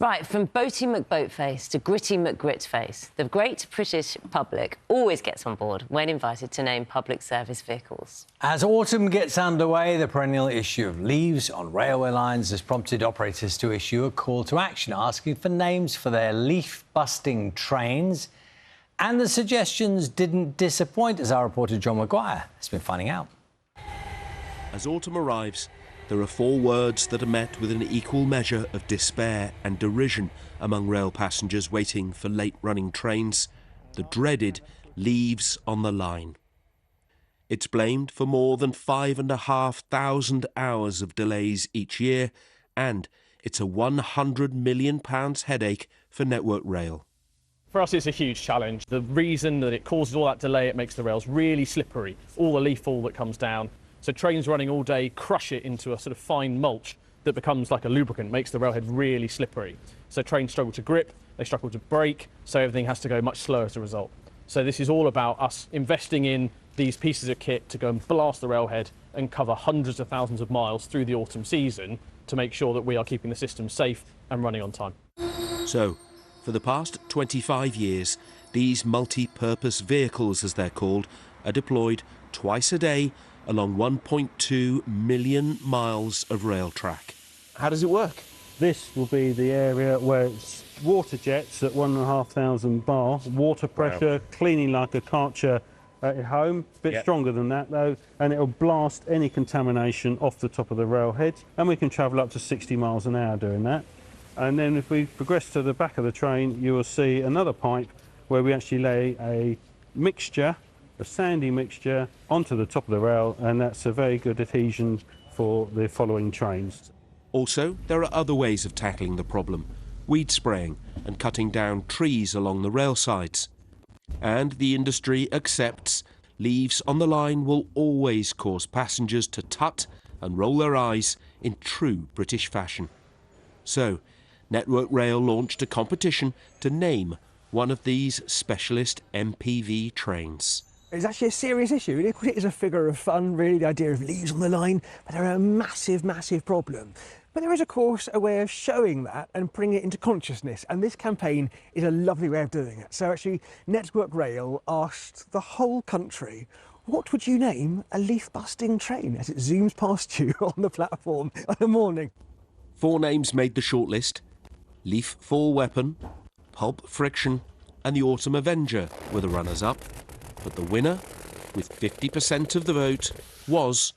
Right, from Boaty McBoatface to Gritty McGritface, the great British public always gets on board when invited to name public service vehicles. As autumn gets underway, the perennial issue of leaves on railway lines has prompted operators to issue a call to action asking for names for their leaf-busting trains. And the suggestions didn't disappoint, as our reporter John Maguire has been finding out. As autumn arrives, there are 4 words that are met with an equal measure of despair and derision among rail passengers waiting for late-running trains: the dreaded leaves on the line. It's blamed for more than 5,500 hours of delays each year, and it's a £100 million headache for Network Rail. For us, it's a huge challenge. The reason that it causes all that delay, it makes the rails really slippery, all the leaf fall that comes down. So trains running all day crush it into a sort of fine mulch that becomes like a lubricant, makes the railhead really slippery. So trains struggle to grip, they struggle to brake, so everything has to go much slower as a result. So this is all about us investing in these pieces of kit to go and blast the railhead and cover hundreds of thousands of miles through the autumn season to make sure that we are keeping the system safe and running on time. So, for the past 25 years, these multi-purpose vehicles, as they're called, are deployed twice a day along 1.2 million miles of rail track. How does it work? This will be the area where it's water jets at 1,500 bar, water pressure, cleaning like a Karcher at your home, a bit stronger than that though, and it'll blast any contamination off the top of the railhead, and we can travel up to 60 miles an hour doing that. And then if we progress to the back of the train, you will see another pipe where we actually lay a mixture, a sandy mixture, onto the top of the rail, and that's a very good adhesion for the following trains. Also, there are other ways of tackling the problem: weed spraying and cutting down trees along the rail sides. And the industry accepts leaves on the line will always cause passengers to tut and roll their eyes in true British fashion. So, Network Rail launched a competition to name one of these specialist MPV trains. It's actually a serious issue. It is a figure of fun, really, the idea of leaves on the line, but they're a massive, massive problem. But there is, of course, a way of showing that and putting it into consciousness, and this campaign is a lovely way of doing it. So actually, Network Rail asked the whole country, what would you name a leaf-busting train as it zooms past you on the platform in the morning? 4 names made the shortlist: Leaf Fall Weapon, Pulp Friction and the Autumn Avenger were the runners-up. But the winner, with 50% of the vote, was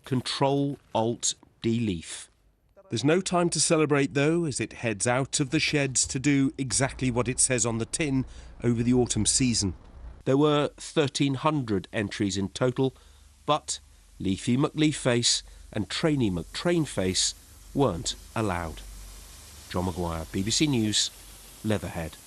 Ctrl Alt Deleaf. There's no time to celebrate, though, as it heads out of the sheds to do exactly what it says on the tin over the autumn season. There were 1,300 entries in total, but Leafy McLeafface and Trainy McTrainface weren't allowed. John Maguire, BBC News, Leatherhead.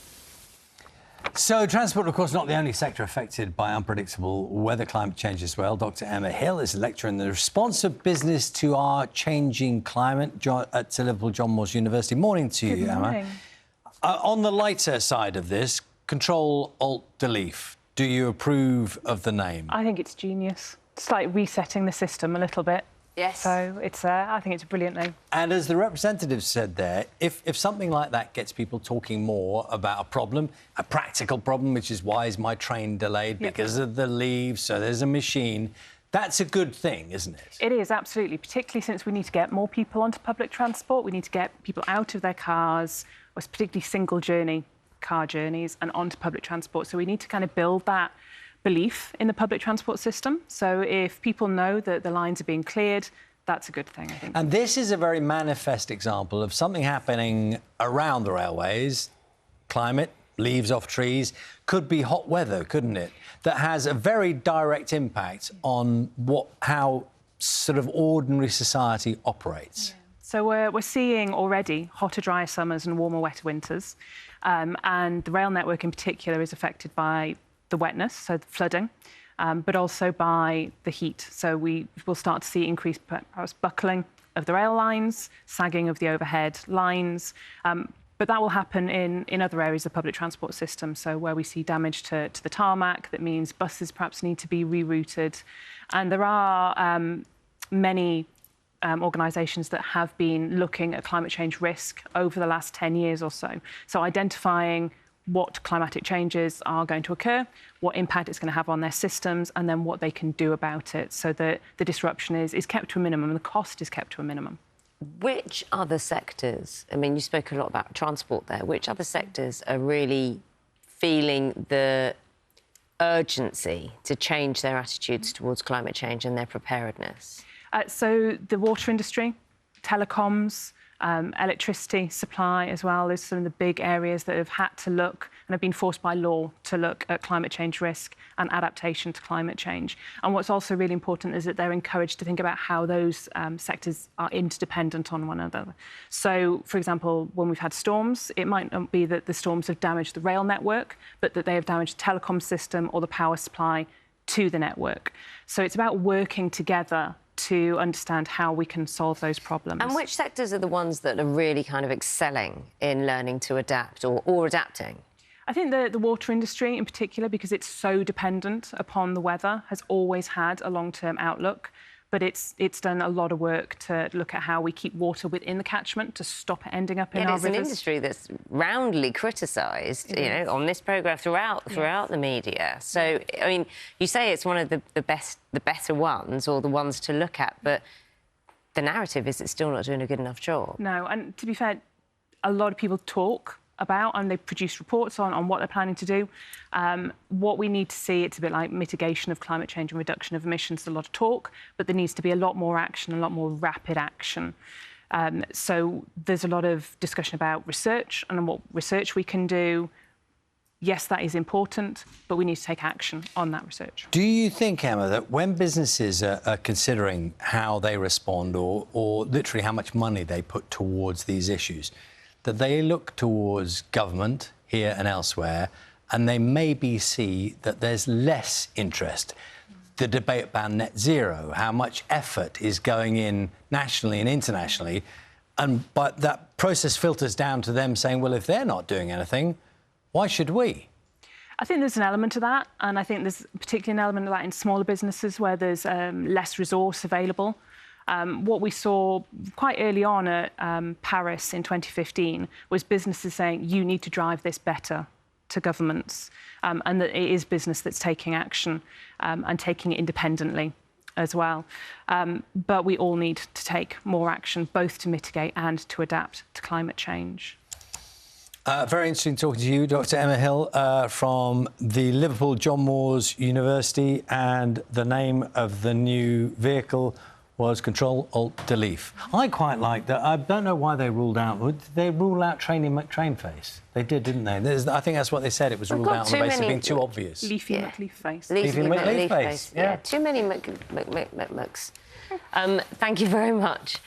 So, transport, of course, not the only sector affected by unpredictable weather, climate change as well. Dr Emma Hill is a lecturer in the responsive business to our changing climate at Liverpool John Moores University. Morning to you, Emma. On the lighter side of this, Ctrl Alt Deleaf, do you approve of the name? I think it's genius. It's like resetting the system a little bit. Yes. So it's I think it's a brilliant name. And as the representative said there, if something like that gets people talking more about a problem, a practical problem, which is why is my train delayed because of the leaves, so there's a machine, that's a good thing, isn't it? It is, absolutely, particularly since we need to get more people onto public transport. We need to get people out of their cars, or particularly single journey car journeys, and onto public transport. So we need to kind of build that belief in the public transport system. So if people know that the lines are being cleared, that's a good thing, I think. And this is a very manifest example of something happening around the railways. Climate, leaves off trees, could be hot weather, couldn't it? That has a very direct impact on how sort of ordinary society operates. Yeah. So we're seeing already hotter, drier summers and warmer, wetter winters. And the rail network in particular is affected by the wetness, so the flooding, but also by the heat. So we will start to see increased perhaps buckling of the rail lines, sagging of the overhead lines, but that will happen in other areas of the public transport system. So where we see damage to the tarmac, that means buses perhaps need to be rerouted. And there are many organisations that have been looking at climate change risk over the last 10 years or so. So identifying what climatic changes are going to occur, what impact it's going to have on their systems, and then what they can do about it so that the disruption is kept to a minimum and the cost is kept to a minimum. Which other sectors, I mean, you spoke a lot about transport there, which other sectors are really feeling the urgency to change their attitudes towards climate change and their preparedness? So the water industry, telecoms, electricity supply as well is some of the big areas that have had to look and have been forced by law to look at climate change risk and adaptation to climate change. And what's also really important is that they're encouraged to think about how those sectors are interdependent on one another. So, for example, when we've had storms, it might not be that the storms have damaged the rail network, but that they have damaged the telecom system or the power supply to the network. So it's about working together to understand how we can solve those problems. And which sectors are the ones that are really kind of excelling in learning to adapt or adapting? I think the water industry in particular, because it's so dependent upon the weather, has always had a long-term outlook. But it's done a lot of work to look at how we keep water within the catchment to stop it ending up in our rivers. It's an industry that's roundly criticised, you know, on this programme throughout the media. So, I mean, you say it's one of the better ones or the ones to look at, but the narrative is it's still not doing a good enough job. No, and to be fair, a lot of people talk about and they produce reports on what they're planning to do. What we need to see, it's a bit like mitigation of climate change and reduction of emissions, a lot of talk, but there needs to be a lot more action, a lot more rapid action. So there's a lot of discussion about research and what research we can do. Yes, that is important, but we need to take action on that research. Do you think, Emma, that when businesses are considering how they respond or literally how much money they put towards these issues, that they look towards government here and elsewhere, and they maybe see that there's less interest? The debate about net zero, how much effort is going in nationally and internationally, but that process filters down to them saying, well, if they're not doing anything, why should we? I think there's an element of that, and I think there's particularly an element of that in smaller businesses where there's less resource available. What we saw quite early on at Paris in 2015 was businesses saying, you need to drive this better to governments, and that it is business that's taking action and taking it independently as well. But we all need to take more action, both to mitigate and to adapt to climate change. Very interesting talking to you, Dr. Emma Hill, from the Liverpool John Moores University, and the name of the new vehicle was Ctrl Alt Deleaf. I quite like that. I don't know why they ruled out. Did they rule out Training McTrain face? They did, didn't they? I think that's what they said. It was ruled out on the basis of being too obvious. Leafy McLeaf face. Leafy McLeaf face. Yeah. Too many McMucks. Thank you very much.